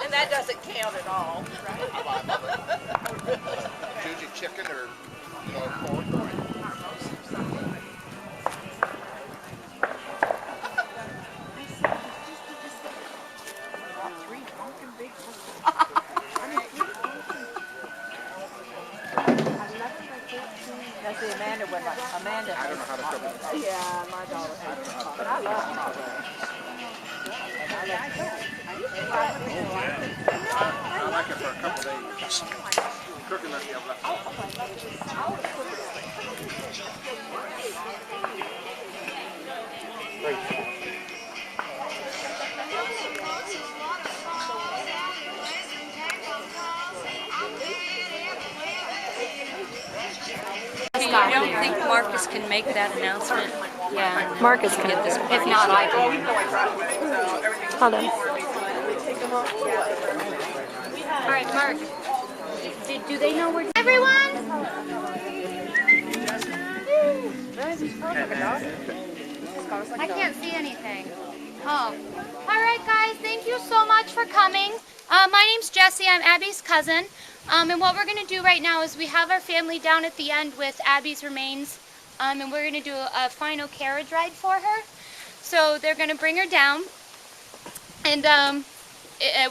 And that doesn't count at all. Choosing chicken or pork. That's the Amanda one. Amanda. I don't know how to cook it. Yeah, my daughter hates it. But I love it. I like it for a couple days. Cooking let me have left. I don't think Marcus can make that announcement. Yeah, Marcus can. Get this If not, I can. Hold on. All right, Mark. Do they know where? Everyone. I can't see anything. Oh. All right, guys. Thank you so much for coming. My name's Jessie. I'm Abby's cousin. And what we're going to do right now is we have our family down at the end with Abby's remains. And we're going to do a final carriage ride for her. So they're going to bring her down. And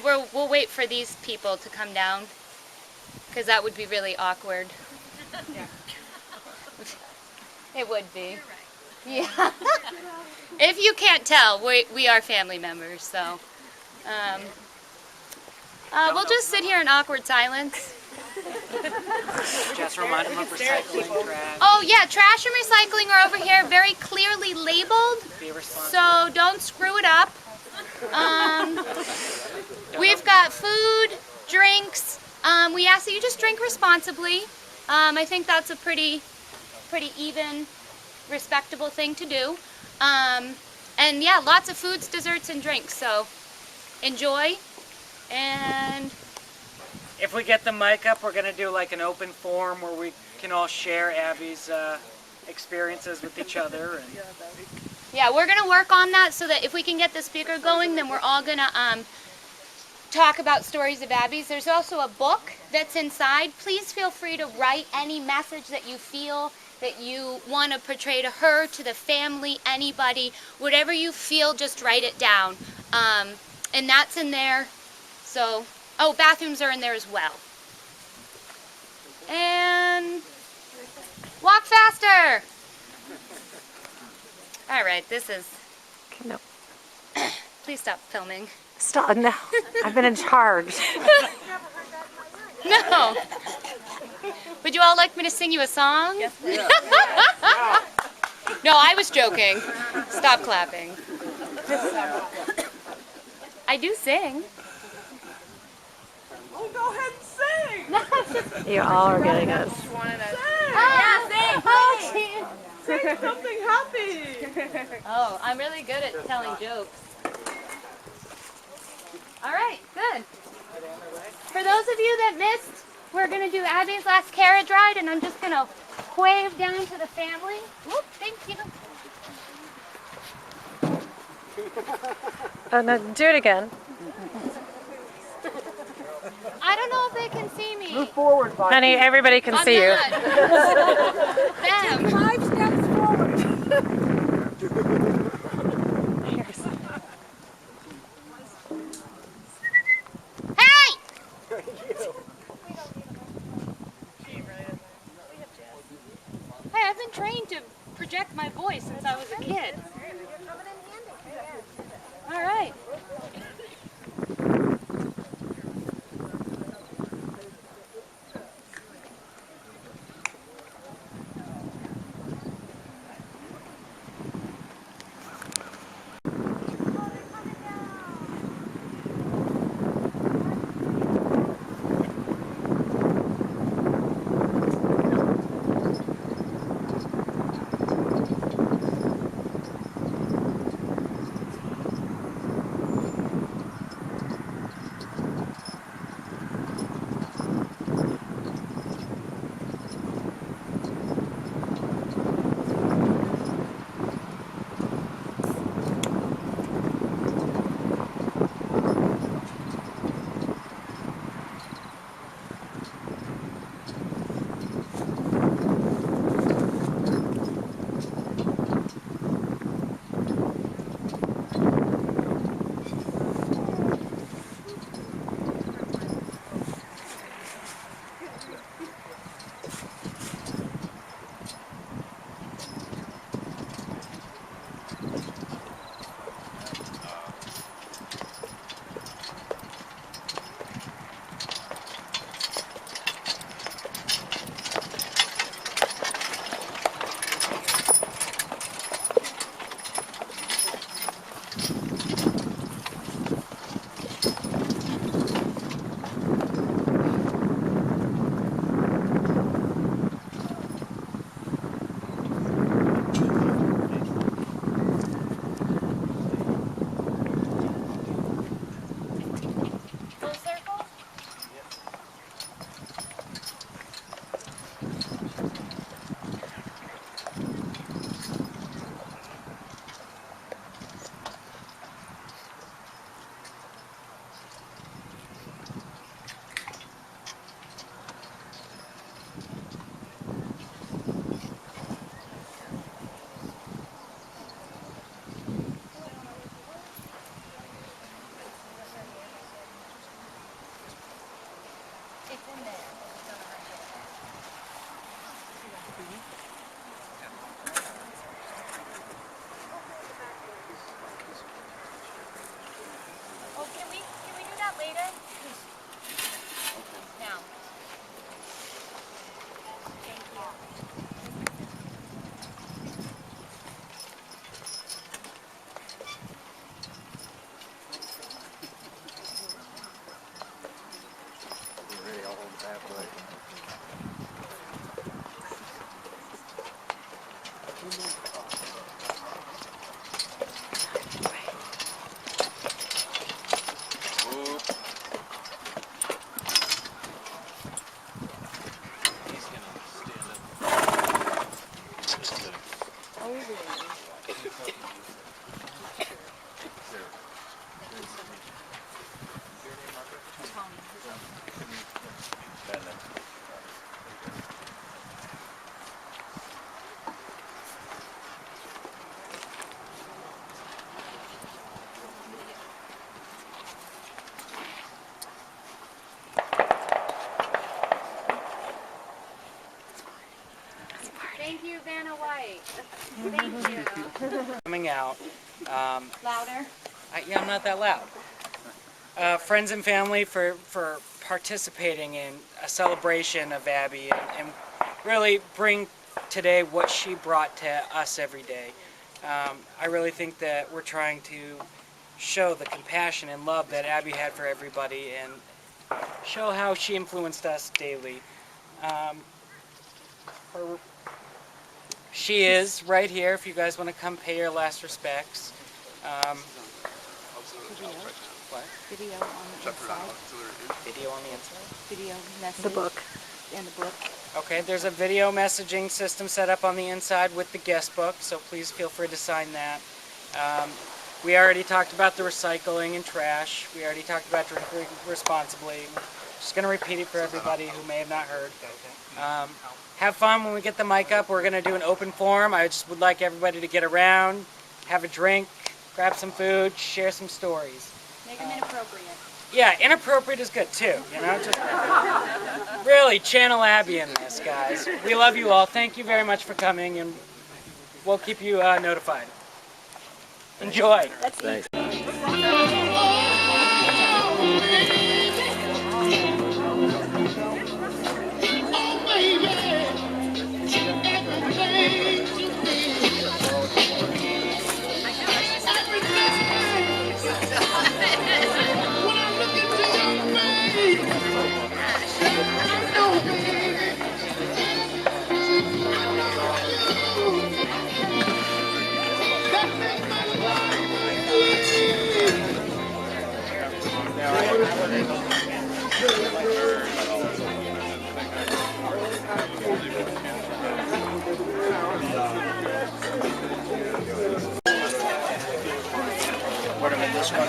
we'll wait for these people to come down. Because that would be really awkward. It would be. Yeah. If you can't tell, we are family members, so. We'll just sit here in awkward silence. Just remind them of recycling trash. Oh yeah, trash and recycling are over here, very clearly labeled. Be responsible. So don't screw it up. We've got food, drinks. We ask that you just drink responsibly. I think that's a pretty even, respectable thing to do. And yeah, lots of foods, desserts, and drinks. So enjoy. And if we get the mic up, we're going to do like an open forum where we can all share Abby's experiences with each other. And yeah, we're going to work on that so that if we can get the speaker going, then we're all going to talk about stories of Abby's. There's also a book that's inside. Please feel free to write any message that you feel that you want to portray to her, to the family, anybody. Whatever you feel, just write it down. And that's in there. So, oh, bathrooms are in there as well. And walk faster. All right, this is. No. Please stop filming. Stop. No. I've been in charge. No. Would you all like me to sing you a song? Yes, please. No, I was joking. Stop clapping. I do sing. Oh, go ahead and sing. You all are getting us. Sing. Yeah, sing. Oh, Sing something happy. oh, I'm really good at telling jokes. All right, good. For those of you that missed, we're going to do Abby's last carriage ride, and I'm just going to wave down to the family. Whoop, thank you. Oh, no, do it again. I don't know if they can see me. Move forward, Mike. Honey, everybody can I'm see you. not. Them. 5 steps forward. project my voice since I was a kid. All right. Later? Now. Thank you. Really, I'll hold the bad way. Thank you, Vanna White. Thank you. Coming out. Louder. Yeah, I'm not that loud. Friends and family for participating in a celebration of Abby and really bring today what she brought to us every day. I really think that we're trying to show the compassion and love that Abby had for everybody and show how she influenced us daily. She is right here if you guys want to come pay your last respects. What? Video on the inside. Video on the inside? Video message. The book. And the book. Okay, there's a video messaging system set up on the inside with the guest book, so please feel free to sign that. We already talked about the recycling and trash. We already talked about drinking responsibly. Just going to repeat it for everybody who may have not heard. Have fun when we get the mic up. We're going to do an open forum. I just would like everybody to get around, have a drink, grab some food, share some stories. Make them inappropriate. Yeah, inappropriate is good too. You know, just really channel Abby in this, guys. We love you all. Thank you very much for coming, and we'll keep you notified. Enjoy. Thanks. What about this one?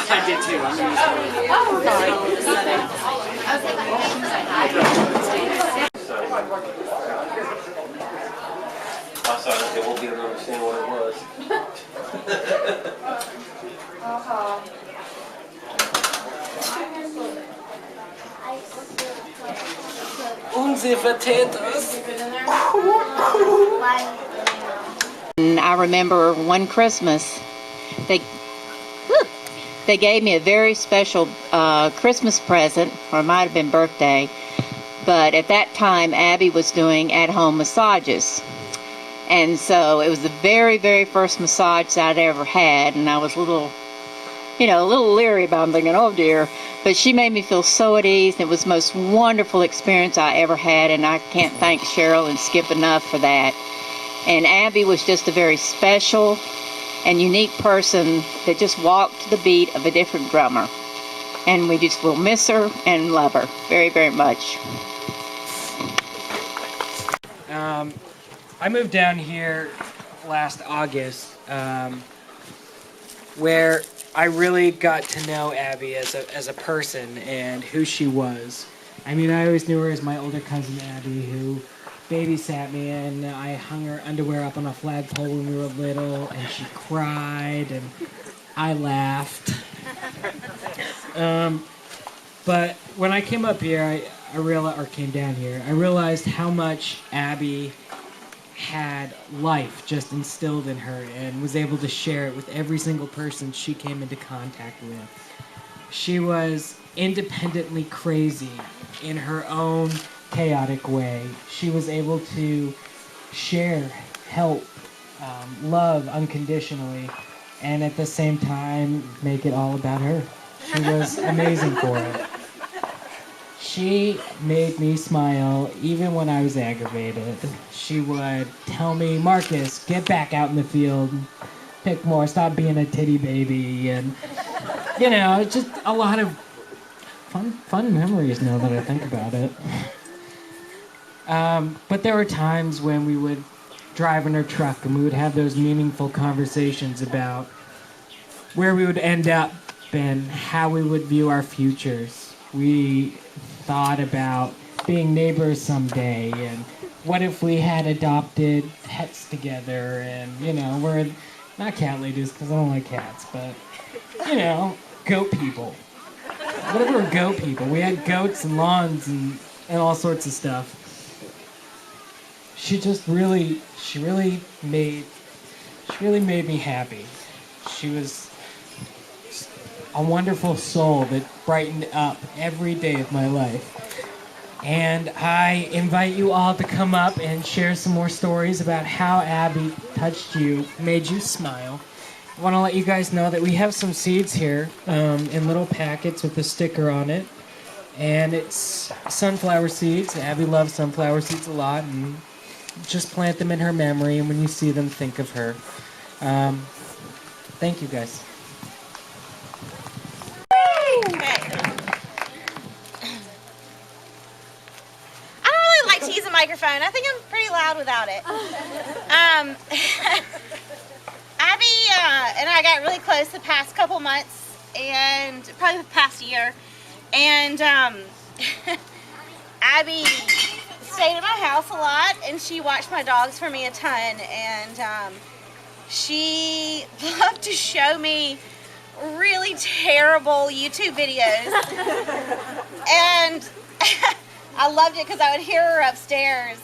I did too. I saw that they won't be able to understand what it was. Unsere potatoes. And I remember one Christmas, they gave me a very special Christmas present, or it might have been birthday, but at that time Abby was doing at-home massages. And so it was the very, very first massage that I'd ever had, and I was a little leery about it, thinking, oh dear. But she made me feel so at ease, and it was the most wonderful experience I ever had, and I can't thank Cheryl and Skip enough for that. And Abby was just a very special and unique person that just walked to the beat of a different drummer. And we just will miss her and love her very, very much. I moved down here last August, where I really got to know Abby as a person and who she was. I mean, I always knew her as my older cousin Abby, who babysat me, and I hung her underwear up on a flagpole when we were little, and she cried, and I laughed. But when I came up here, came down here, I realized how much Abby had life just instilled in her and was able to share it with every single person she came into contact with. She was independently crazy in her own chaotic way. She was able to share, help, love unconditionally, and at the same time make it all about her. She was amazing for it. She made me smile even when I was aggravated. She would tell me, Marcus, get back out in the field, pick more, stop being a titty baby, and it's just a lot of fun memories now that I think about it. But there were times when we would drive in her truck and we would have those meaningful conversations about where we would end up and how we would view our futures. We thought about being neighbors someday, and what if we had adopted pets together, and we're not cat ladies because I don't like cats, but goat people. What if we were goat people? We had goats and lawns and all sorts of stuff. She really made me happy. She was a wonderful soul that brightened up every day of my life. And I invite you all to come up and share some more stories about how Abby touched you, made you smile. I want to let you guys know that we have some seeds here in little packets with a sticker on it. And it's sunflower seeds. Abby loves sunflower seeds a lot, and just plant them in her memory, and when you see them, think of her. Thank you, guys. I don't really like to use a microphone. I think I'm pretty loud without it. Abby and I got really close the past couple months, and probably the past year. And Abby stayed at my house a lot, and she watched my dogs for me a ton. And she loved to show me really terrible YouTube videos. And I loved it because I would hear her upstairs,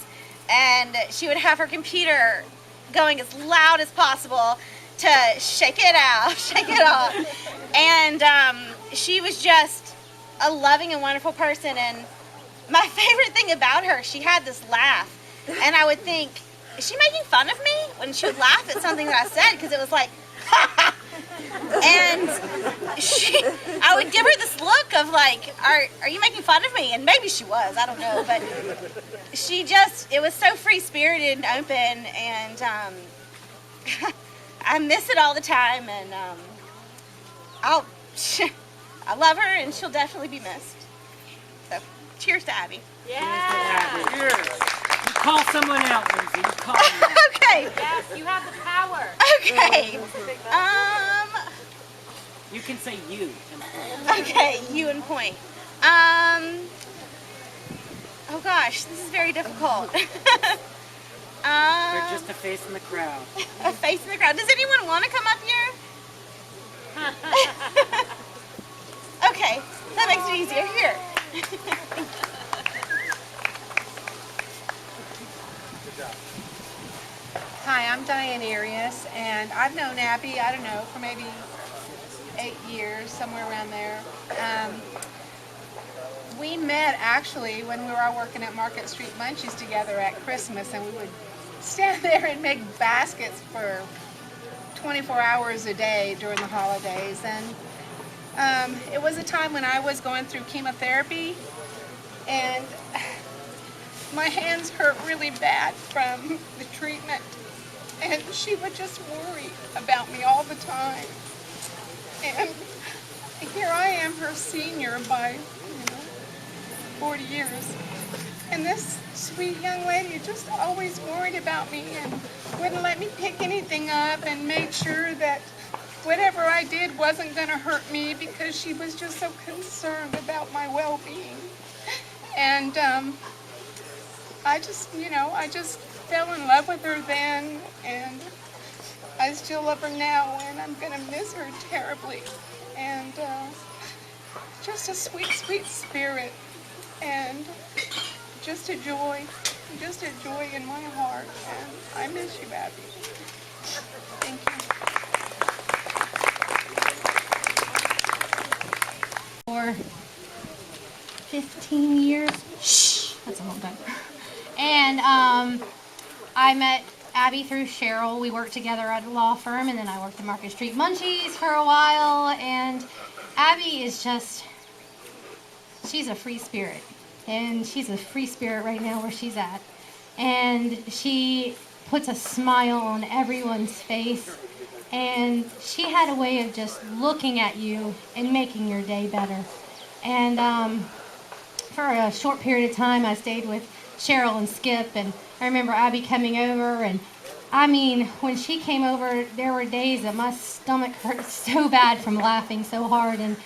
and she would have her computer going as loud as possible to shake it out, shake it off. And she was just a loving and wonderful person. And my favorite thing about her, she had this laugh, and I would think, is she making fun of me? When she would laugh at something that I said, because it was like, and I would give her this look of like, are you making fun of me? And maybe she was, I don't know, but she just, it was so free-spirited and open, and I miss it all the time, and I love her, and she'll definitely be missed. So, cheers to Abby. Yeah. Cheers. You call someone out, Lindsay. You call them. Okay. Yes, you have the power. Okay. You can say you. Okay, you and point. Oh gosh, this is very difficult. They're just a face in the crowd. A face in the crowd. Does anyone want to come up here? Okay, that makes it easier. Here. Hi, I'm Diane Arias, and I've known Abby, I don't know, for maybe 8 years, somewhere around there. We met actually when we were all working at Market Street Munchies together at Christmas, and we would stand there and make baskets for 24 hours a day during the holidays. And it was a time when I was going through chemotherapy, and my hands hurt really bad from the treatment, and she would just worry about me all the time. And here I am, her senior by 40 years, and this sweet young lady just always worried about me and wouldn't let me pick anything up, and made sure that whatever I did wasn't going to hurt me, because she was just so concerned about my well-being. And I just fell in love with her then, and I still love her now, and I'm going to miss her terribly. And just a sweet, sweet spirit, and just a joy in my heart. And I miss you, Abby. Thank you. For 15 years. Shh, that's a long time. And I met Abby through Cheryl. We worked together at a law firm, and then I worked at Market Street Munchies for a while. And Abby is just, she's a free spirit. And she's a free spirit right now where she's at. And she puts a smile on everyone's face. And she had a way of just looking at you and making your day better. And for a short period of time, I stayed with Cheryl and Skip, and I remember Abby coming over, and I mean, when she came over, there were days that my stomach hurt so bad from laughing so hard, and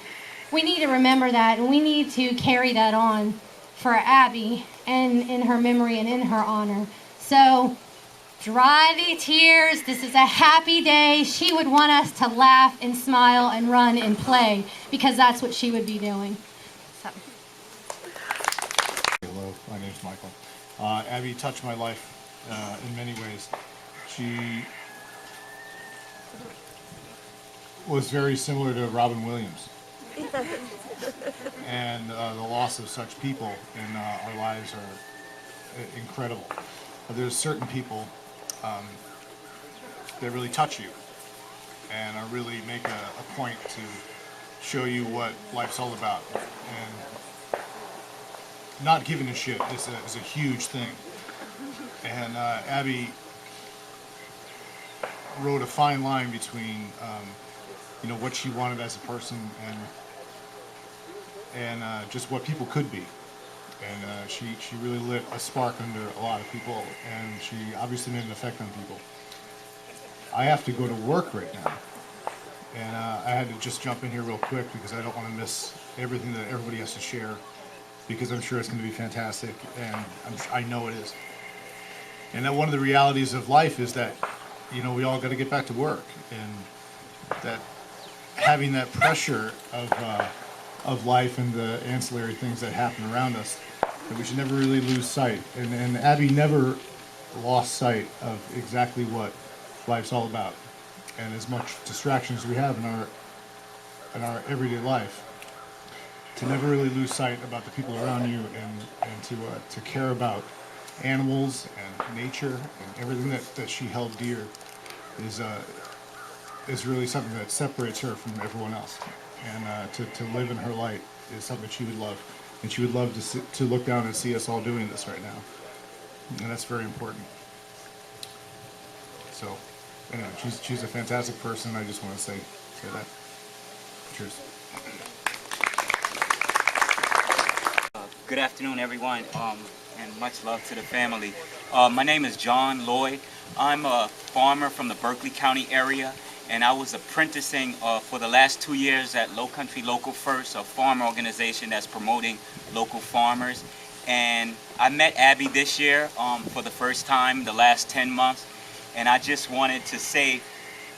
we need to remember that, and we need to carry that on for Abby, and in her memory and in her honor. So, dry the tears. This is a happy day. She would want us to laugh and smile and run and play, because that's what she would be doing. So. Hello, my name's Michael. Abby touched my life in many ways. She was very similar to Robin Williams. And and the loss of such people in our lives are incredible. There's certain people that really touch you and really make a point to show you what life's all about. And not giving a shit is a huge thing. And Abby wrote a fine line between you know, what she wanted as a person and just what people could be. And she really lit a spark under a lot of people, and she obviously made an effect on people. I have to go to work right now, and I had to just jump in here real quick because I don't want to miss everything that everybody has to share, because I'm sure it's going to be fantastic, and I know it is. And that one of the realities of life is that, you know, we all got to get back to work, and that having that pressure of life and the ancillary things that happen around us, that we should never really lose sight. And Abby never lost sight of exactly what life's all about, and as much distraction as we have in our everyday life, to never really lose sight about the people around you, and to care about animals and nature and everything that she held dear is really something that separates her from everyone else. And to live in her light is something she would love, and she would love to look down and see us all doing this right now, and that's very important. So anyway, she's a fantastic person. I just want to say that. Cheers. Good afternoon, everyone, and much love to the family. My name is John Lloyd. I'm a farmer from the Berkeley County area, and I was apprenticing for the last 2 years at Low Country Local First, a farm organization that's promoting local farmers. And I met Abby this year for the first time, the last 10 months, and I just wanted to say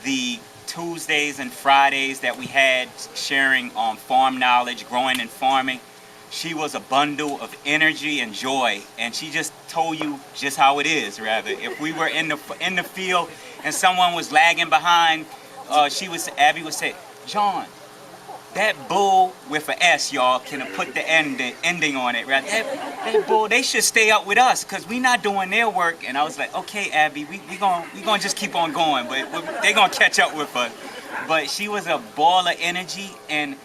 the Tuesdays and Fridays that we had sharing farm knowledge, growing and farming, she was a bundle of energy and joy, and she just told you just how it is, rather. If we were in the field and someone was lagging behind, Abby would say, John, that bull with an S, y'all, can put the ending on it, right? That bull, they should stay up with us because we not doing their work. And I was like, okay, Abby, we gonna just keep on going, but they gonna catch up with us. But she was a ball of energy and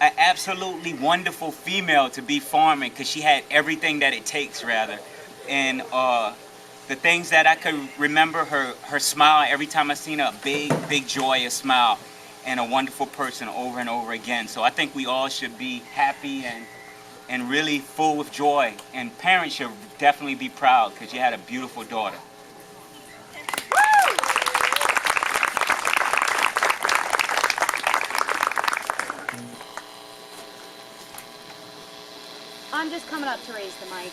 an absolutely wonderful female to be farming, because she had everything that it takes, rather. And the things that I could remember, her smile, every time I seen her, a big joyous smile, and a wonderful person over and over again. So I think we all should be happy and really full with joy. And parents should definitely be proud, because you had a beautiful daughter. I'm just coming up to raise the mic.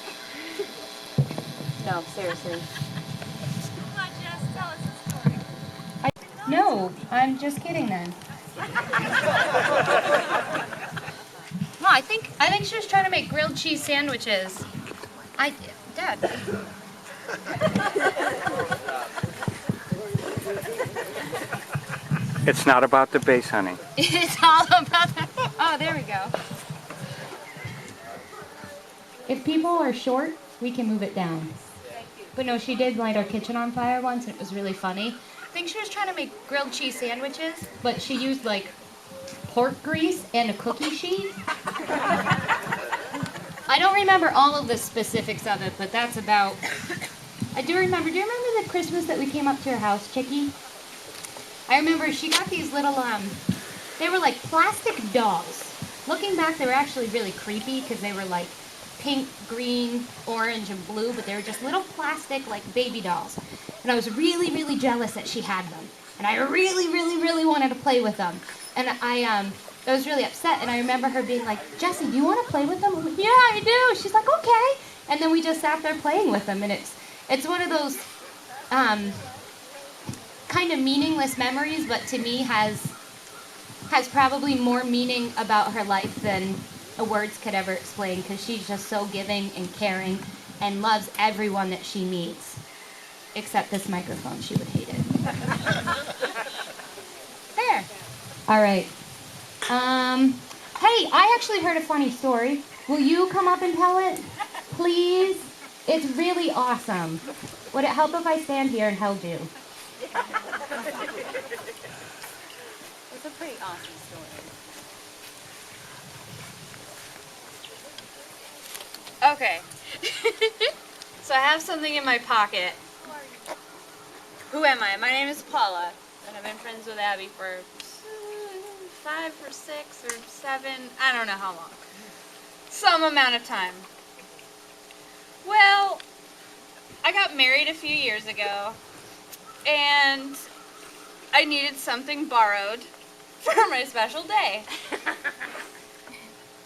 No, seriously. Come on, Jess, tell us a story. No, I'm just kidding then. No, I think she was trying to make grilled cheese sandwiches. Dad. It's not about the bass, honey. It's all about that. Oh, there we go. If people are short, we can move it down. But no, she did light our kitchen on fire once, and it was really funny. I think she was trying to make grilled cheese sandwiches, but she used like pork grease and a cookie sheet. I don't remember all of the specifics of it, but that's about... I do remember. Do you remember the Christmas that we came up to your house, Chickie? I remember she got these little, they were like plastic dolls. Looking back, they were actually really creepy because they were like pink, green, orange, and blue, but they were just little plastic, like, baby dolls. And I was really, really jealous that she had them. And I really, really, really wanted to play with them. And I was really upset, and I remember her being like, Jessie, do you want to play with them? I'm like, yeah, I do. She's like, okay. And then we just sat there playing with them, and it's one of those kind of meaningless memories, but to me has probably more meaning about her life than words could ever explain, because she's just so giving and caring and loves everyone that she meets. Except this microphone, she would hate it. There. All right. Hey, I actually heard a funny story. Will you come up and tell it? Please? It's really awesome. Would it help if I stand here and held you? It's a pretty awesome story. Okay. So I have something in my pocket. Who am I? My name is Paula, and I've been friends with Abby for 5 or 6 or 7, I don't know how long. Some amount of time. Well, I got married a few years ago, and I needed something borrowed for my special day.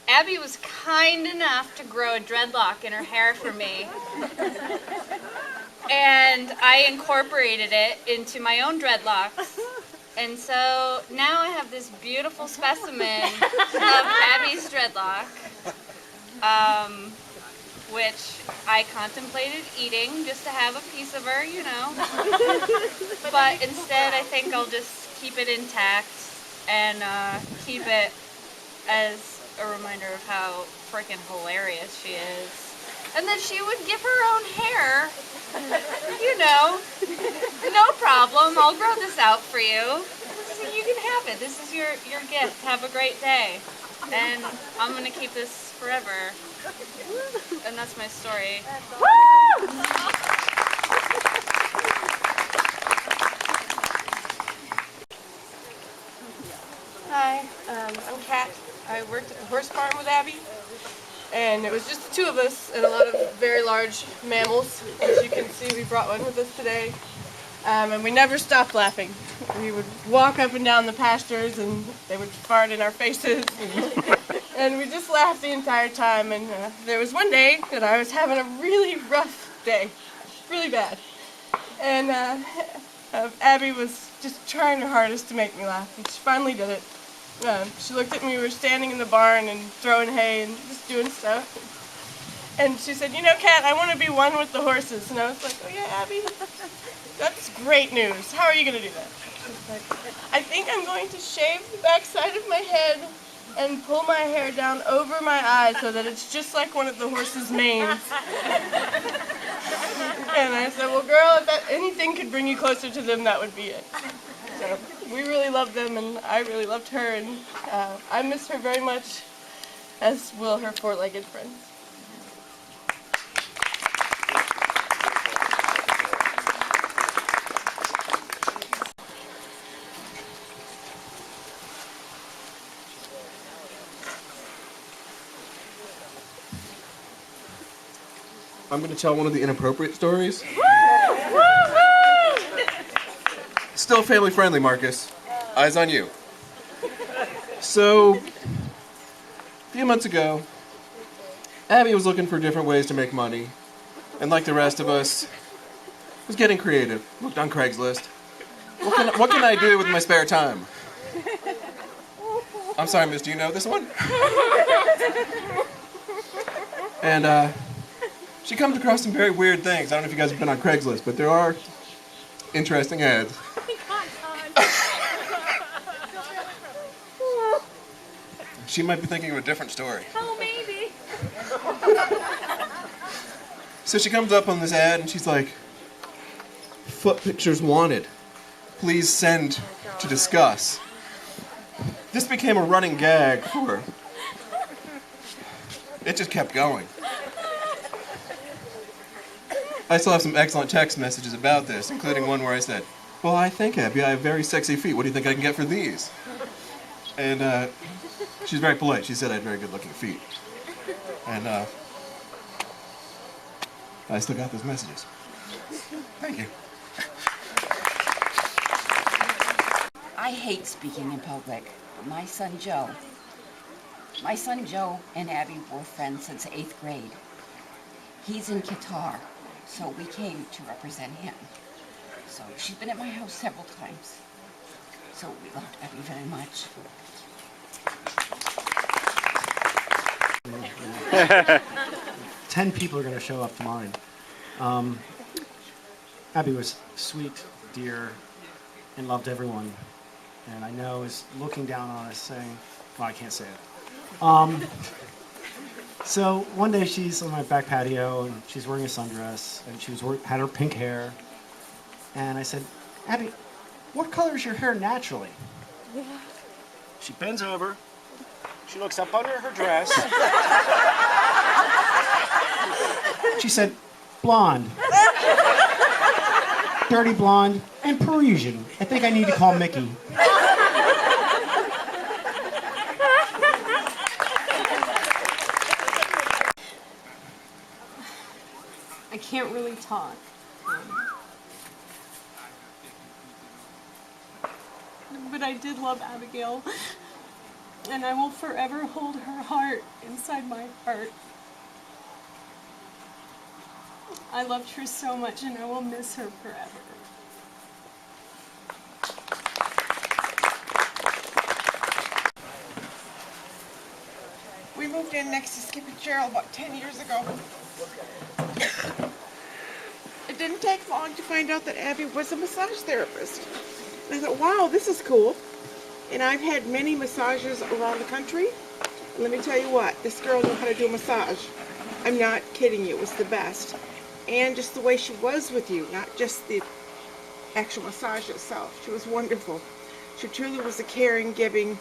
Abby was kind enough to grow a dreadlock in her hair for me. And I incorporated it into my own dreadlocks. And so now I have this beautiful specimen of Abby's dreadlock, which I contemplated eating just to have a piece of her, you know. But instead I think I'll just keep it intact and keep it as a reminder of how freaking hilarious she is. And then she would give her own hair. You know, no problem. I'll grow this out for you. You can have it. This is your gift. Have a great day. And I'm going to keep this forever. And that's my story. Hi, I'm Kat. I worked at the horse farm with Abby, and it was just the two of us and a lot of very large mammals. As you can see, we brought one with us today, and we never stopped laughing. We would walk up and down the pastures, and they would fart in our faces, and we just laughed the entire time. And there was one day that I was having a really rough day, really bad, and Abby was just trying her hardest to make me laugh, and she finally did it. She looked at me, we were standing in the barn and throwing hay and just doing stuff. And she said, you know, Kat, I want to be one with the horses. And I was like, oh yeah, Abby, that's great news. How are you going to do that? She's like, I think I'm going to shave the backside of my head and pull my hair down over my eyes so that it's just like one of the horses' manes. And I said, well, girl, if anything could bring you closer to them, that would be it. So we really loved them, and I really loved her, and I miss her very much, as will her four-legged friends. I'm going to tell one of the inappropriate stories. Still family friendly, Marcus. Eyes on you. So, a few months ago, Abby was looking for different ways to make money, and like the rest of us, was getting creative. Looked on Craigslist. What can I do with my spare time? I'm sorry, miss, do you know this one? And she comes across some very weird things. I don't know if you guys have been on Craigslist, but there are interesting ads. She might be thinking of a different story. Oh, maybe. So she comes up on this ad and she's like, foot pictures wanted. Please send to discuss. This became a running gag for her. It just kept going. I still have some excellent text messages about this, including one where I said, well, I think, Abby, I have very sexy feet. What do you think I can get for these? And she's very polite. She said I had very good-looking feet. And I still got those messages. Thank you. I hate speaking in public. My son Joe and Abby were friends since 8th grade. He's in Qatar, so we came to represent him. So she's been at my house several times. So we loved Abby very much. 10 people are going to show up to mine. Abby was sweet, dear, and loved everyone. And I know is looking down on us saying, well, I can't say it. So one day she's on my back patio and she's wearing a sundress and had her pink hair. And I said, Abby, what color is your hair naturally? She bends over. She looks up under her dress. She said, blonde. Dirty blonde and Parisian. I think I need to call Mickey. I can't really talk. But I did love Abigail, and I will forever hold her heart inside my heart. I loved her so much, and I will miss her forever. We moved in next to Skip and Cheryl about 10 years ago. It didn't take long to find out that Abby was a massage therapist. And I thought, wow, this is cool. And I've had many massages around the country. And let me tell you what, this girl knew how to do a massage. I'm not kidding you, it was the best. And just the way she was with you, not just the actual massage itself. She was wonderful. She truly was a caring, giving,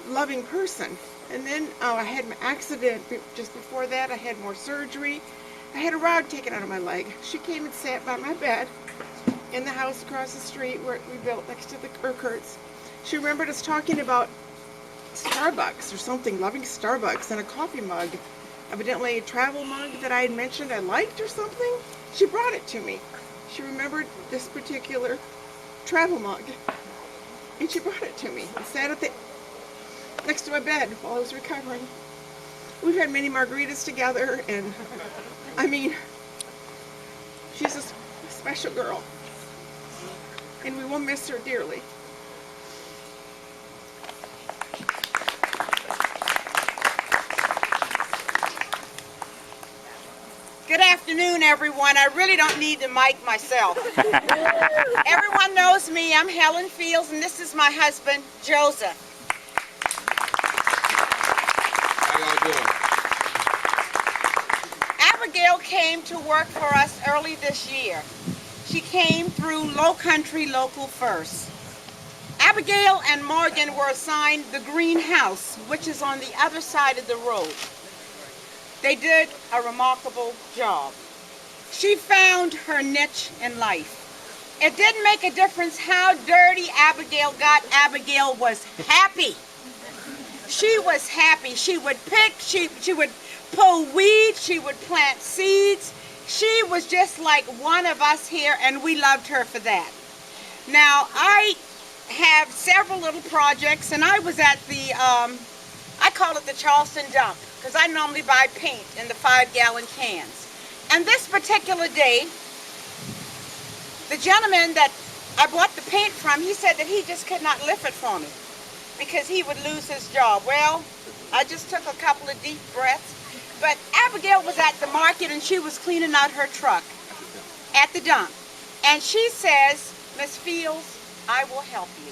loving person. And then I had an accident just before that. I had more surgery. I had a rod taken out of my leg. She came and sat by my bed in the house across the street where we built next to the Urquharts. She remembered us talking about Starbucks or something, loving Starbucks, and a coffee mug. Evidently a travel mug that I had mentioned I liked or something. She brought it to me. She remembered this particular travel mug. And she brought it to me and sat at the next to my bed while I was recovering. We've had many margaritas together, and I mean, she's a special girl, and we will miss her dearly. Good afternoon, everyone. I really don't need the mic myself. Everyone knows me. I'm Helen Fields, and this is my husband, Joseph. How y'all doing? Abigail came to work for us early this year. She came through Low Country Local First. Abigail and Morgan were assigned the greenhouse, which is on the other side of the road. They did a remarkable job. She found her niche in life. It didn't make a difference how dirty Abigail got. Abigail was happy. She was happy. She would pick, she would pull weeds, she would plant seeds. She was just like one of us here, and we loved her for that. Now, I have several little projects, and I was at the, I call it the Charleston dump, because I normally buy paint in the 5-gallon cans. And this particular day, the gentleman that I bought the paint from, he said that he just could not lift it for me because he would lose his job. Well, I just took a couple of deep breaths. But Abigail was at the market and she was cleaning out her truck at the dump. And she says, Miss Fields, I will help you.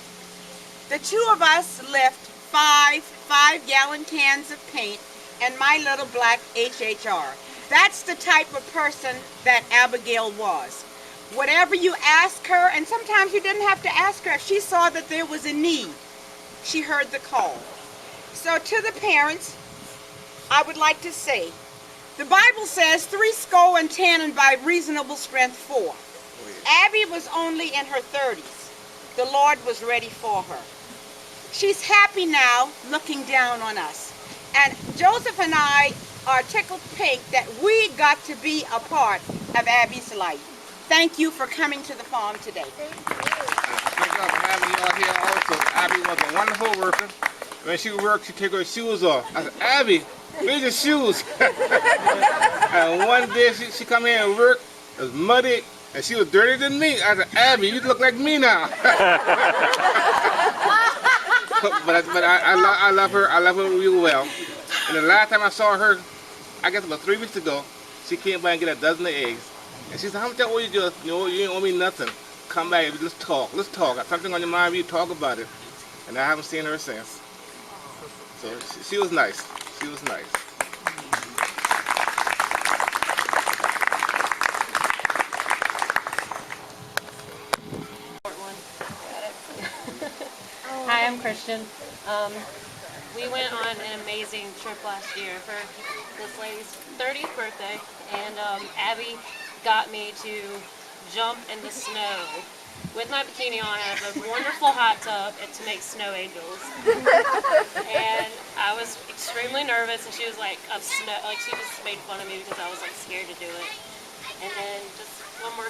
The two of us lift 5-gallon cans of paint and my little black HHR. That's the type of person that Abigail was. Whatever you ask her, and sometimes you didn't have to ask her, if she saw that there was a need, she heard the call. So to the parents, I would like to say, the Bible says 70 and by reasonable strength 4. Abby was only in her 30s. The Lord was ready for her. She's happy now, looking down on us. And Joseph and I are tickled pink that we got to be a part of Abby's life. Thank you for coming to the farm today. Thank y'all for having y'all here also. Abby was a wonderful worker. When she worked, she'd take her shoes off. I said, Abby, where's your shoes? And one day she come here and work. It was muddy, and she was dirtier than me. I said, Abby, you look like me now. but I love her. I love her real well. And the last time I saw her, I guess about 3 weeks ago, she came by and get a dozen of eggs. And she said, how much I owe you, just? You ain't owe me nothing. Come back, let's talk. Let's talk. Got something on your mind, we talk about it. And I haven't seen her since. So she was nice. She was nice. Hi, I'm Christian. We went on an amazing trip last year for this lady's 30th birthday, and Abby got me to jump in the snow with my bikini on. I have a wonderful hot tub to make snow angels, and I was extremely nervous, and she was like, she just made fun of me because I was like scared to do it. And then just one more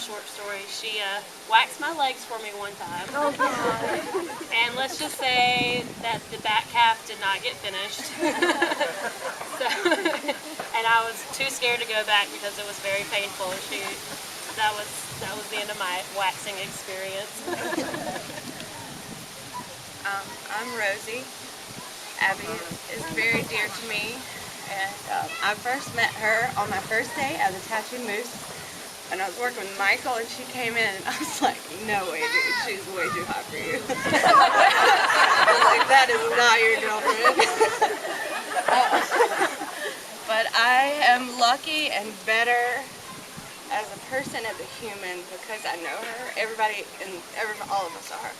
short story. She waxed my legs for me one time. Oh, God. And let's just say that the back half did not get finished. And I was too scared to go back because it was very painful. That was the end of my waxing experience. I'm Rosie. Abby is very dear to me. And I first met her on my first day as a tattoo moose. And I was working with Michael, and she came in, and I was like, no way, dude, she's way too hot for you. I was like, that is not your girlfriend. But I am lucky and better as a person, as a human, because I know her. All of us are.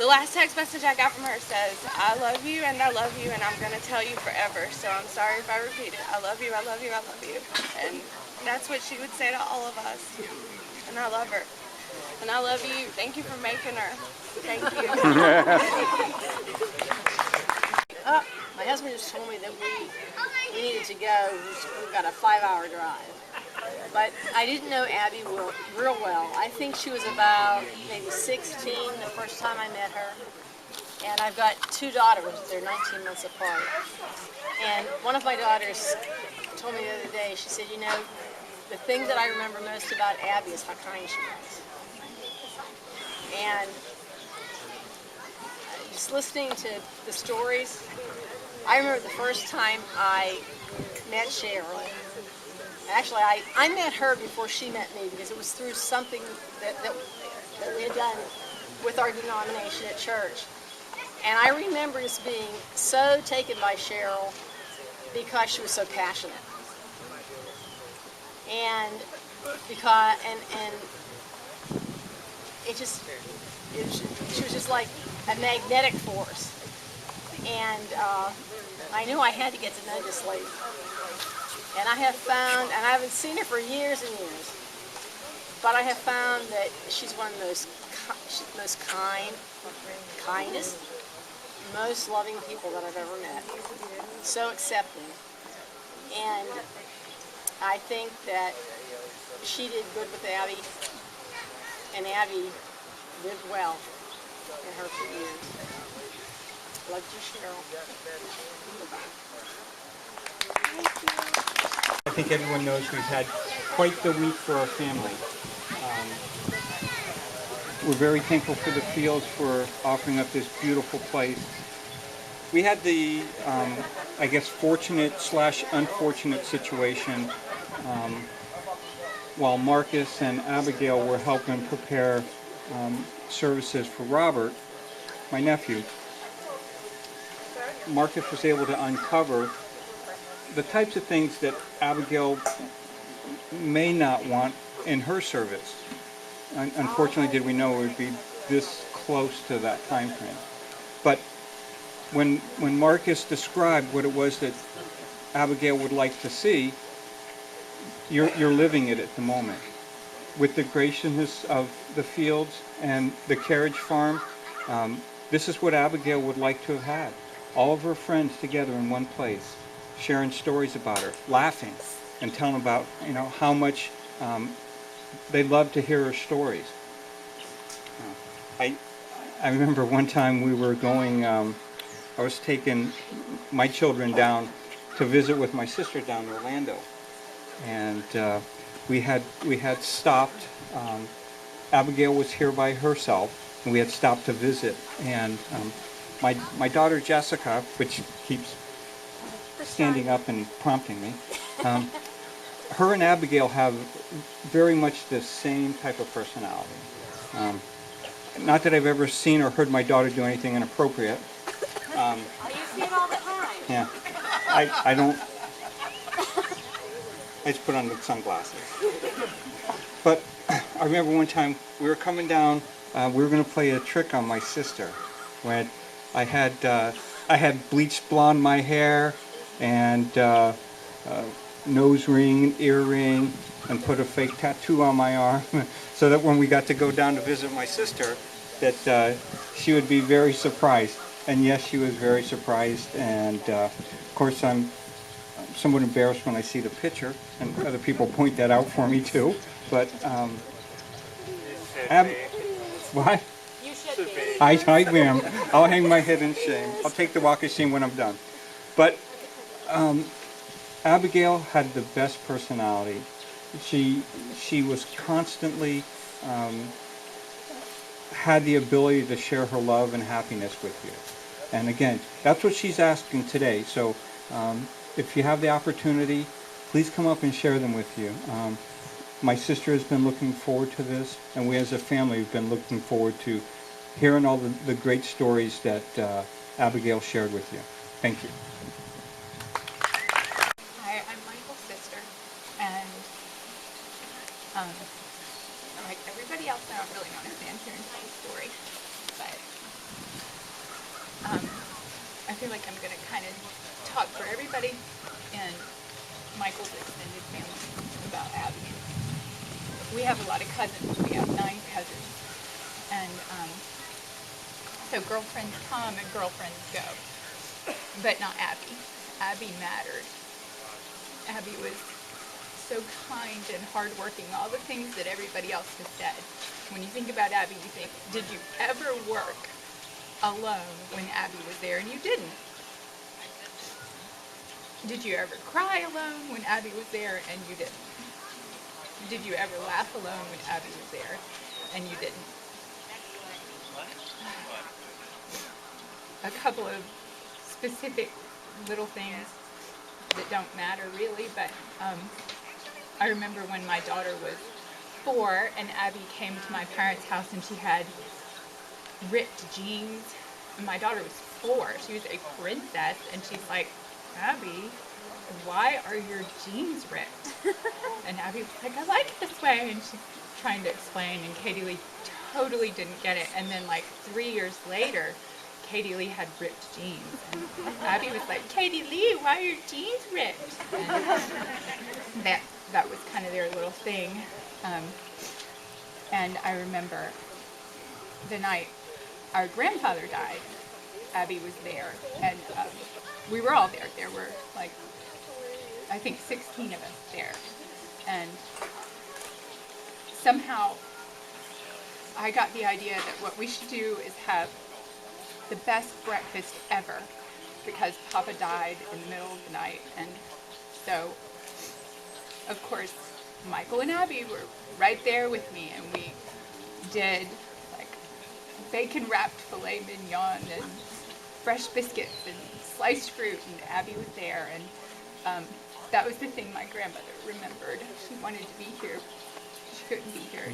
The last text message I got from her says, I love you, and I love you, and I'm going to tell you forever. So I'm sorry if I repeat it. I love you, I love you, I love you. And that's what she would say to all of us. And I love her. And I love you. Thank you for making her. Thank you. My husband just told me that we needed to go. We've got a 5-hour drive. But I didn't know Abby real well. I think she was about maybe 16 the first time I met her. And I've got 2 daughters. They're 19 months apart. And one of my daughters told me the other day, she said, you know, the thing that I remember most about Abby is how kind she was. And just listening to the stories, I remember the first time I met Cheryl. Actually, I met her before she met me because it was through something that we had done with our denomination at church. And I remember just being so taken by Cheryl because she was so passionate. And she was just like a magnetic force. And I knew I had to get to know this lady. And I have found, and I haven't seen her for years and years, but I have found that she's one of the most kindest, most loving people that I've ever met. So accepting. And I think that she did good with Abby, and Abby lived well in her few years. Love you, Cheryl. I think everyone knows we've had quite the week for our family. We're very thankful for the Fields for offering up this beautiful place. We had the, I guess, fortunate/unfortunate situation while Marcus and Abigail were helping prepare services for Robert, my nephew. Marcus was able to uncover the types of things that Abigail may not want in her service. Unfortunately, did we know it would be this close to that time frame. But when Marcus described what it was that Abigail would like to see, you're living it at the moment. With the graciousness of the Fields and the carriage farm, this is what Abigail would like to have had. All of her friends together in one place, sharing stories about her, laughing, and telling about how much they love to hear her stories. I remember one time we were going. I was taking my children down to visit with my sister down in Orlando, and we had stopped. Abigail was here by herself, and we had stopped to visit. And my daughter Jessica, which keeps standing up and prompting me, her and Abigail have very much the same type of personality. Not that I've ever seen or heard my daughter do anything inappropriate, You see it all the time. Yeah, I don't. I just put on the sunglasses. But I remember one time we were coming down. We were going to play a trick on my sister. When I had bleached blonde my hair and nose ring, earring, and put a fake tattoo on my arm, so that when we got to go down to visit my sister, that she would be very surprised. And yes, she was very surprised. And of course, I'm somewhat embarrassed when I see the picture, and other people point that out for me too. But what? You should be. I am. I'll hang my head in shame. I'll take the walk of shame when I'm done. But Abigail had the best personality. She was constantly had the ability to share her love and happiness with you. And again, that's what she's asking today. So if you have the opportunity, please come up and share them with you. My sister has been looking forward to this, and we as a family have been looking forward to hearing all the great stories that Abigail shared with you. Thank you. Hi, I'm Michael's sister, and like everybody else, I don't really understand hearing my story, but I feel like I'm going to kind of talk for everybody in Michael's extended family about Abby. We have a lot of cousins. We have 9 cousins, and so girlfriends come and girlfriends go, but not Abby. Abby mattered. Abby was so kind and hardworking, all the things that everybody else has said. When you think about Abby, you think, did you ever work alone when Abby was there? And you didn't. Did you ever cry alone when Abby was there? And you didn't. Did you ever laugh alone when Abby was there? And you didn't. A couple of specific little things that don't matter really, but I remember when my daughter was 4 and Abby came to my parents' house and she had ripped jeans. And my daughter was 4. She was a princess, and she's like, Abby, why are your jeans ripped? And Abby was like, I like it this way. And she's trying to explain, and Katie Lee totally didn't get it. And then like 3 years later, Katie Lee had ripped jeans. And Abby was like, Katie Lee, why are your jeans ripped? And that was kind of their little thing. And I remember the night our grandfather died, Abby was there, and we were all there. There were like, I think 16 of us there. And somehow I got the idea that what we should do is have the best breakfast ever, because Papa died in the middle of the night. And so, of course, Michael and Abby were right there with me, and we did like bacon wrapped filet mignon and fresh biscuits and sliced fruit, and Abby was there. And that was the thing my grandmother remembered. She wanted to be here. She couldn't be here,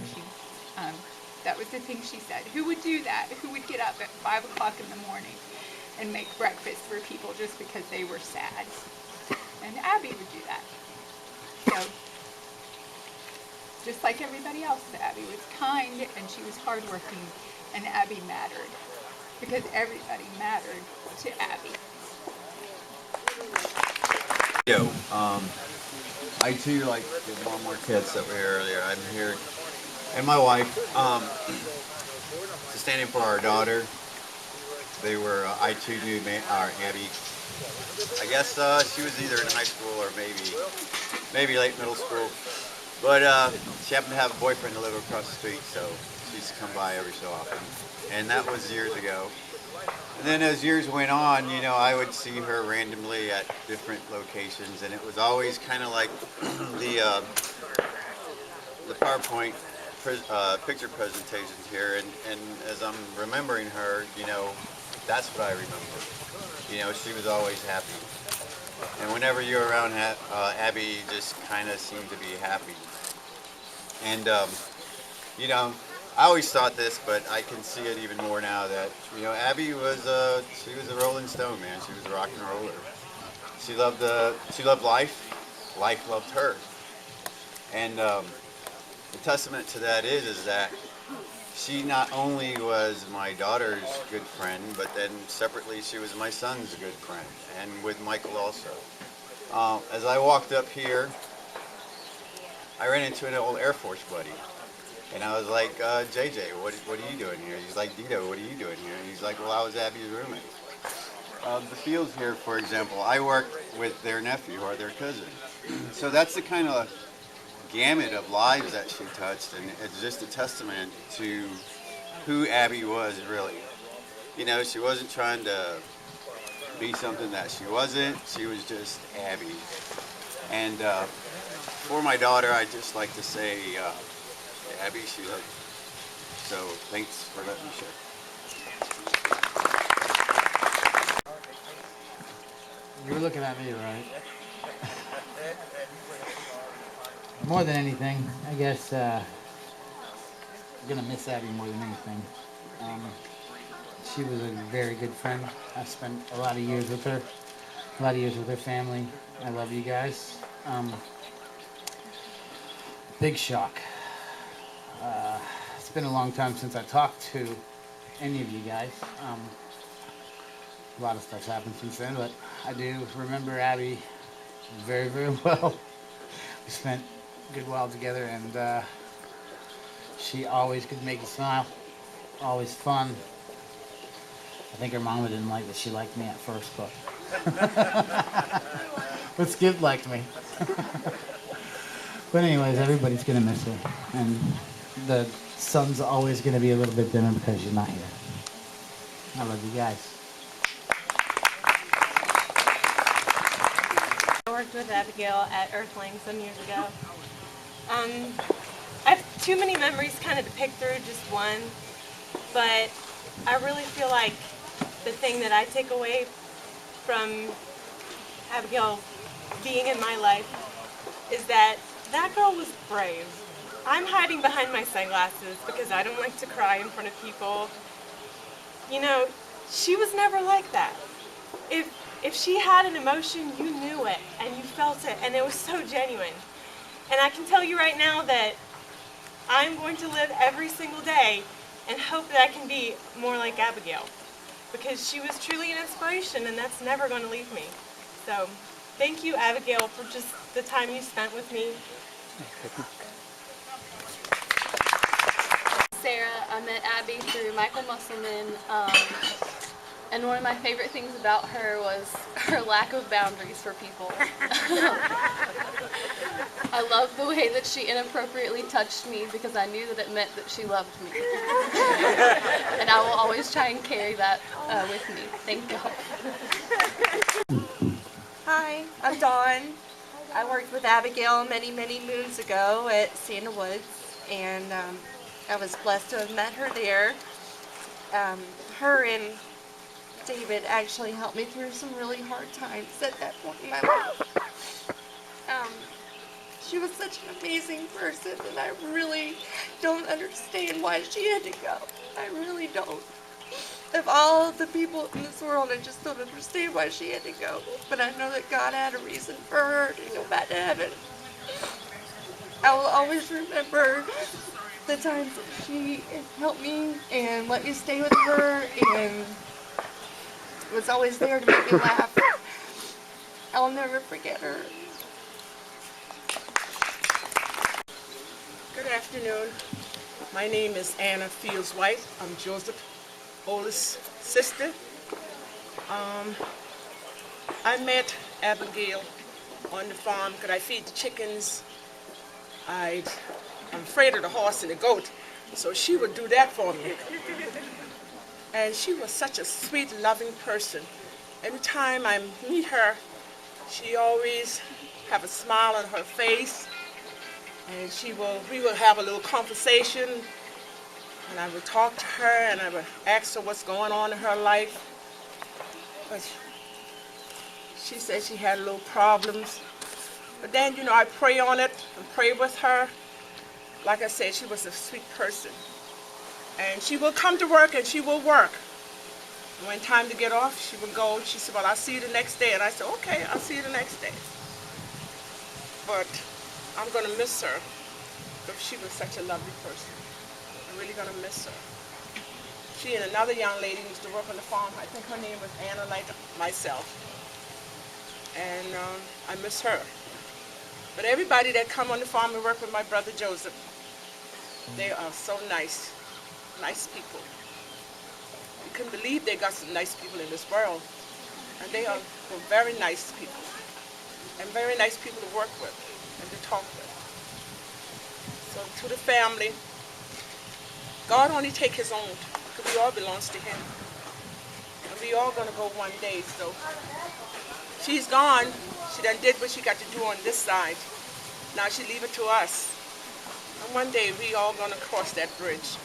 and that was the thing she said. Who would do that? Who would get up at 5 o'clock in the morning and make breakfast for people just because they were sad? And Abby would do that. So, just like everybody else, Abby was kind and she was hardworking, and Abby mattered because everybody mattered to Abby. I too, like the one more kids that were here earlier, I'm here, and my wife, standing for our daughter. They were, I too knew Abby. I guess she was either in high school or maybe late middle school. But she happened to have a boyfriend that lived across the street, so she used to come by every so often. And that was years ago. And then as years went on, you know, I would see her randomly at different locations, and it was always kind of like the PowerPoint picture presentations here. And as I'm remembering her, you know, that's what I remember. You know, she was always happy. And whenever you're around Abby, you just kind of seem to be happy. And, you know, I always thought this, but I can see it even more now that, you know, Abby was, she was a Rolling Stone, man. She was a rock and roller. She loved life. Life loved her. And the testament to that is that she not only was my daughter's good friend, but then separately she was my son's good friend, and with Michael also. As I walked up here, I ran into an old Air Force buddy. And I was like, JJ, what are you doing here? He's like, Dito, what are you doing here? And he's like, well, I was Abby's roommate. The fields here, for example, I work with their nephew or their cousin. So that's the kind of gamut of lives that she touched, and it's just a testament to who Abby was, really. You know, she wasn't trying to be something that she wasn't. She was just Abby. And for my daughter, I'd just like to say, Abby, she loved you. So thanks for letting me share. You were looking at me, right? More than anything, I guess I'm gonna miss Abby more than anything. She was a very good friend. I spent a lot of years with her, a lot of years with her family. I love you guys. Big shock. It's been a long time since I talked to any of you guys. A lot of stuff's happened since then, but I do remember Abby very, very well. We spent a good while together, and she always could make you smile. Always fun. I think her mama didn't like that she liked me at first, but Skip liked me. But anyways, everybody's gonna miss her, and the sun's always gonna be a little bit dimmer because you're not here. I love you guys. I worked with Abigail at Earthling some years ago. I have too many memories kind of to pick through just one, but I really feel like the thing that I take away from Abigail being in my life is that that girl was brave. I'm hiding behind my sunglasses because I don't like to cry in front of people. You know, she was never like that. If she had an emotion, you knew it and you felt it, and it was so genuine. And I can tell you right now that I'm going to live every single day and hope that I can be more like Abigail, because she was truly an inspiration, and that's never going to leave me. So thank you, Abigail, for just the time you spent with me. Sarah, I met Abby through Michael Musselman, and one of my favorite things about her was her lack of boundaries for people. I love the way that she inappropriately touched me because I knew that it meant that she loved me. And I will always try and carry that with me. Thank you. Hi, I'm Dawn. I worked with Abigail many, many moons ago at Santa Woods, and I was blessed to have met her there. Her and David actually helped me through some really hard times at that point in my life. She was such an amazing person, and I really don't understand why she had to go. I really don't. Of all the people in this world, I just don't understand why she had to go. But I know that God had a reason for her to go back to heaven. I will always remember the times that she helped me and let me stay with her and was always there to make me laugh. I'll never forget her. Good afternoon. My name is Anna Fields White. I'm Joseph's oldest sister. I met Abigail on the farm because I feed the chickens. I'm afraid of the horse and the goat, so she would do that for me. And she was such a sweet, loving person. Anytime I meet her, she always have a smile on her face, and we will have a little conversation, and I would talk to her, and I would ask her what's going on in her life. But she said she had little problems. But then, I pray on it and pray with her. Like I said, she was a sweet person. And she will come to work and she will work. And when time to get off, she will go. She said, well, I'll see you the next day. And I said, okay, I'll see you the next day. But I'm going to miss her because she was such a lovely person. I'm really going to miss her. She and another young lady used to work on the farm. I think her name was Anna, like myself. And I miss her. But everybody that come on the farm and work with my brother Joseph, they are so nice, nice people. You couldn't believe they got some nice people in this world. And they are very nice people. And very nice people to work with and to talk with. So to the family, God only take his own, because we all belongs to him. And we all gonna go one day, so she's gone. She done did what she got to do on this side. Now she leave it to us. And one day we all gonna cross that bridge.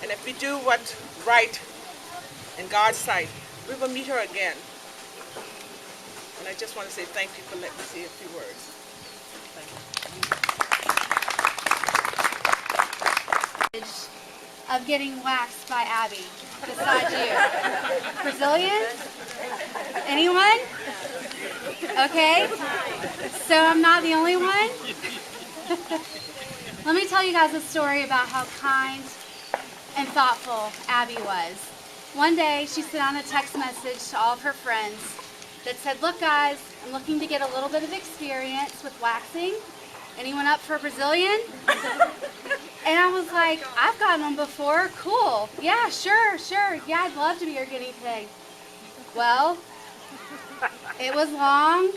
And if we do what's right in God's sight, we will meet her again. And I just want to say thank you for letting me say a few words. Thank you. Of getting waxed by Abby, besides you. Brazilian? Anyone? Okay. So I'm not the only one? Let me tell you guys a story about how kind and thoughtful Abby was. One day, she sent out a text message to all of her friends that said, look guys, I'm looking to get a little bit of experience with waxing. Anyone up for a Brazilian? And I was like, I've gotten one before, cool. Yeah, sure. Yeah, I'd love to be your guinea pig. Well, it was long,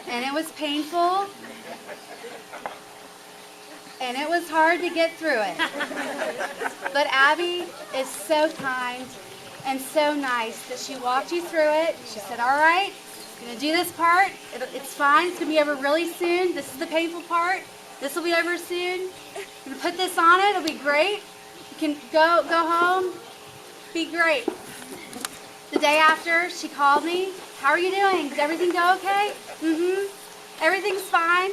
and it was painful, and it was hard to get through it. But Abby is so kind and so nice that she walked you through it. She said, all right, I'm going to do this part. It's fine. It's going to be over really soon. This is the painful part. This will be over soon. I'm going to put this on it. It'll be great. You can go home. Be great. The day after, she called me. How are you doing? Did everything go okay? Everything's fine.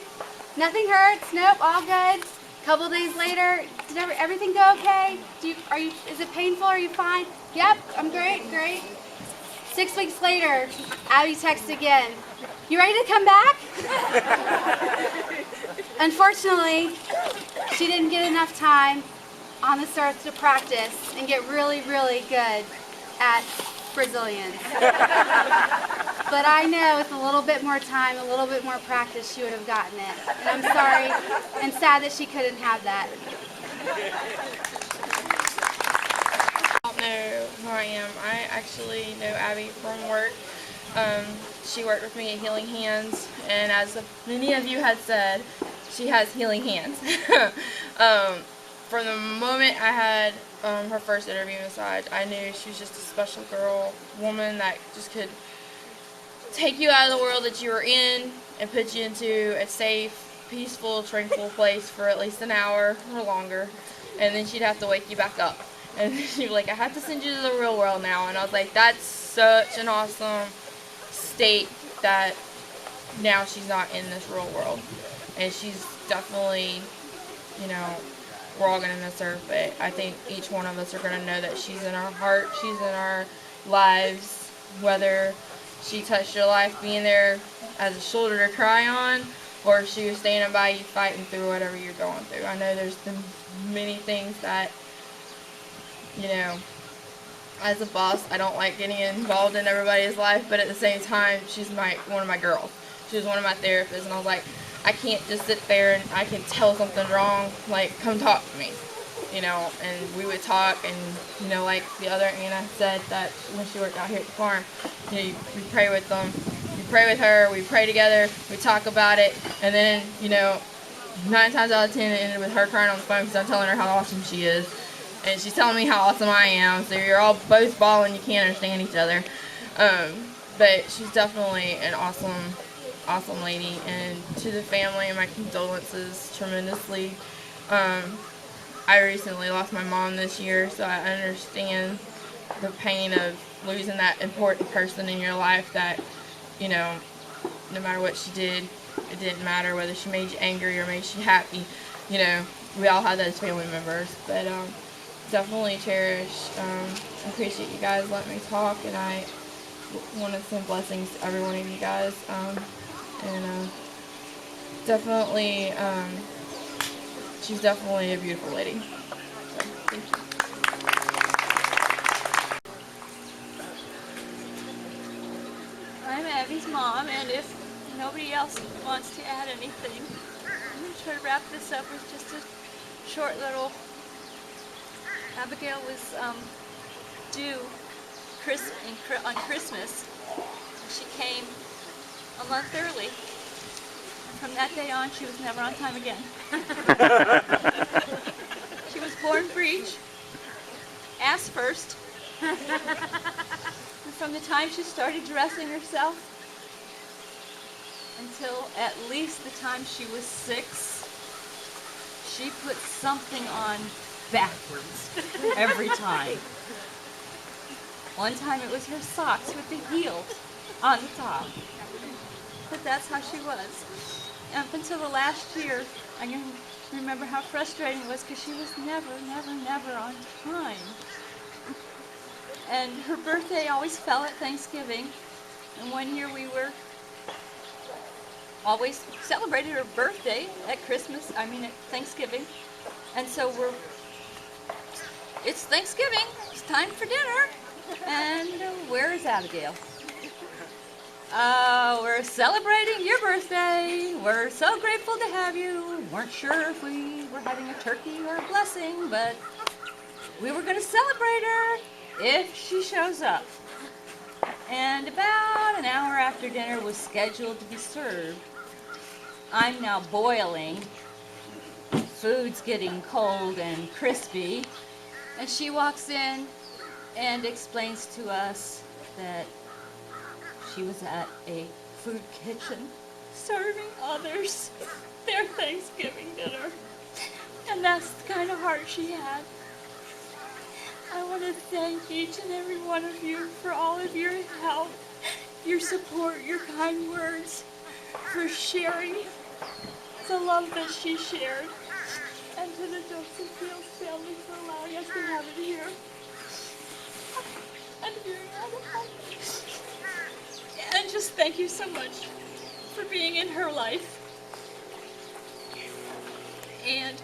Nothing hurts. Nope, all good. A couple days later, did everything go okay? Is it painful? Are you fine? Yep, I'm great. 6 weeks later, Abby texts again. You ready to come back? Unfortunately, she didn't get enough time on this earth to practice and get really, really good at Brazilians. But I know with a little bit more time, a little bit more practice, she would have gotten it. And I'm sorry and sad that she couldn't have that. I don't know who I am. I actually know Abby from work. She worked with me at Healing Hands, and as many of you had said, she has healing hands. From the moment I had her first interview massage, I knew she was just a special woman that just could take you out of the world that you were in and put you into a safe, peaceful, tranquil place for at least an hour or longer, and then she'd have to wake you back up. And she'd be like, I have to send you to the real world now. And I was like, that's such an awesome state that now she's not in this real world. And she's definitely, we're all going to miss her, but I think each one of us are going to know that she's in our heart, she's in our lives, whether she touched your life being there as a shoulder to cry on, or if she was standing by you fighting through whatever you're going through. I know there's been many things that, as a boss, I don't like getting involved in everybody's life, but at the same time, she's one of my girls. She was one of my therapists, and I was like, I can't just sit there and I can tell something's wrong, like, come talk to me, and we would talk, and, like the other Anna said that when she worked out here at the farm, we pray with them, we pray with her, we pray together, we talk about it, and then, 9 times out of 10 it ended with her crying on the phone because I'm telling her how awesome she is, and she's telling me how awesome I am, so you're all both bawling, you can't understand each other, but she's definitely an awesome lady, and to the family, my condolences tremendously. I recently lost my mom this year, so I understand the pain of losing that important person in your life that, no matter what she did, it didn't matter whether she made you angry or made you happy. We all have those family members, but definitely cherish, appreciate you guys letting me talk, and I want to send blessings to every one of you guys. And definitely, she's definitely a beautiful lady. So, thank you. I'm Abby's mom, and if nobody else wants to add anything, I'm going to try to wrap this up with just a short little... Abigail was due on Christmas. She came a month early, and from that day on, she was never on time again. She was born breech, ass first. And from the time she started dressing herself until at least the time she was 6, she put something on backwards every time. One time it was her socks with the heels on the top. But that's how she was. Up until the last year, I can remember how frustrating it was because she was never on time. And her birthday always fell at Thanksgiving. And one year we were always celebrated her birthday at Thanksgiving. And so it's Thanksgiving, it's time for dinner. And where is Abigail? We're celebrating your birthday. We're so grateful to have you. Weren't sure if we were having a turkey or a blessing, but we were going to celebrate her if she shows up. And about an hour after dinner was scheduled to be served, I'm now boiling. Food's getting cold and crispy. And she walks in and explains to us that she was at a food kitchen serving others their Thanksgiving dinner. And that's the kind of heart she had. I want to thank each and every one of you for all of your help, your support, your kind words, for sharing the love that she shared, and to the Joseph Fields family for allowing us to have it here. And just thank you so much for being in her life. And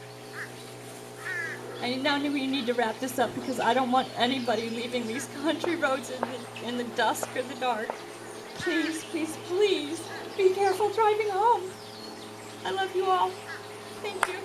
I now we need to wrap this up because I don't want anybody leaving these country roads in the dusk or the dark. Please, please, please be careful driving home. I love you all. Thank you.